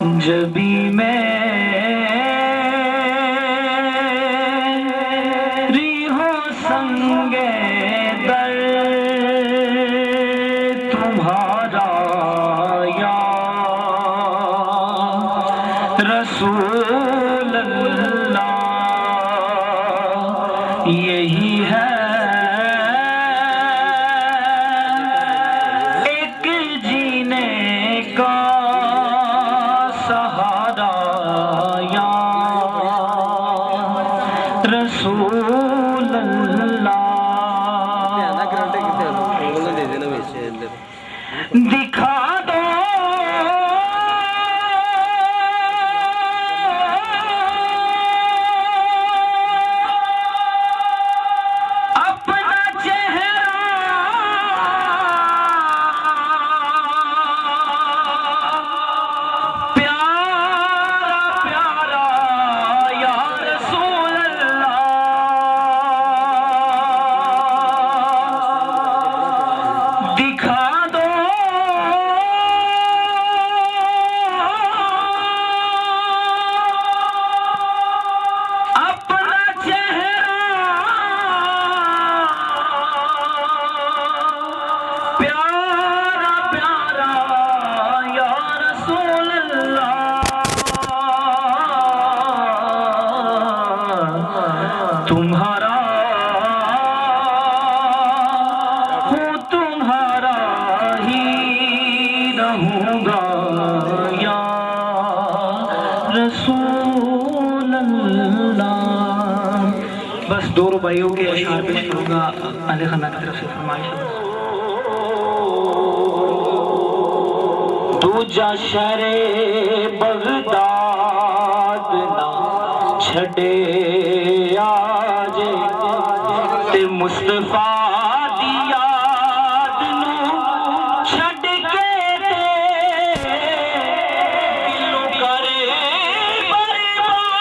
जबी मेरी हो संगे दर तुम्हारा या रसूल अल्लाह यही है एक जीने का सहारा या रसूल अल्लाह दिखा दो अपना चेहरा प्यारा प्यारा या रसूल अल्लाह दिखा दो अपना चेहरा प्यारा प्यारा या रसूल अल्लाह तुम्हारा हूँ तुम्हारा ही रहूँगा या रसूल अल्लाह। बस दो रुबाइयों के अशार पेश करूँगा अली खाना की तरफ से फरमाइश है। दूजा शरे बगदाद ना छड़े आजे ते मुस्तफा दी याद नू छड़ के ते दिलों करे बर्बाद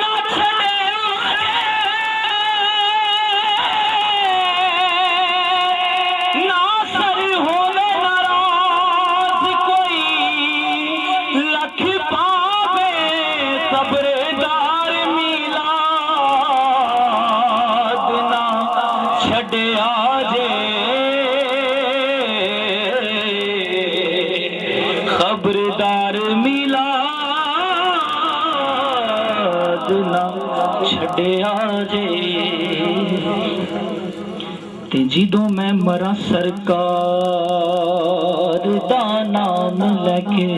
ना छड़े ना सर होवे नाराज कोई लख पावे सबरेदार मिलाद ना छड़े आजे खबरदार मिलाद ना छड़े आजे ते जिदों मैं मरा सरकार दा नाम लेके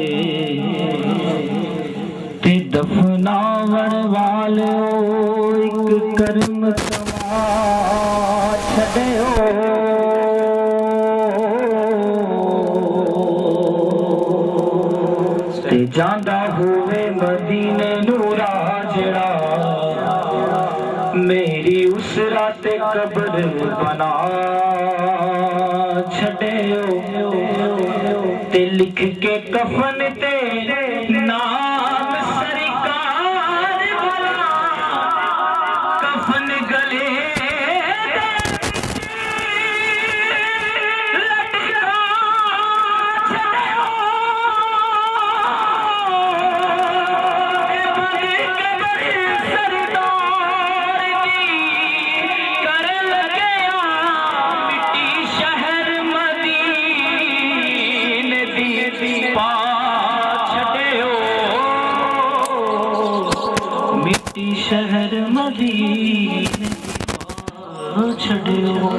ते दफनावण वाले एक कर्म समा छड़ियो ते जांदा होवे मदीने नू राजड़ा मेरी उस रात कब्र बना छड़ियो ते लिख के कफन ते नाम सरकार वाला कफन गले लटका छड़ियो शहर मदीने छड़ियो।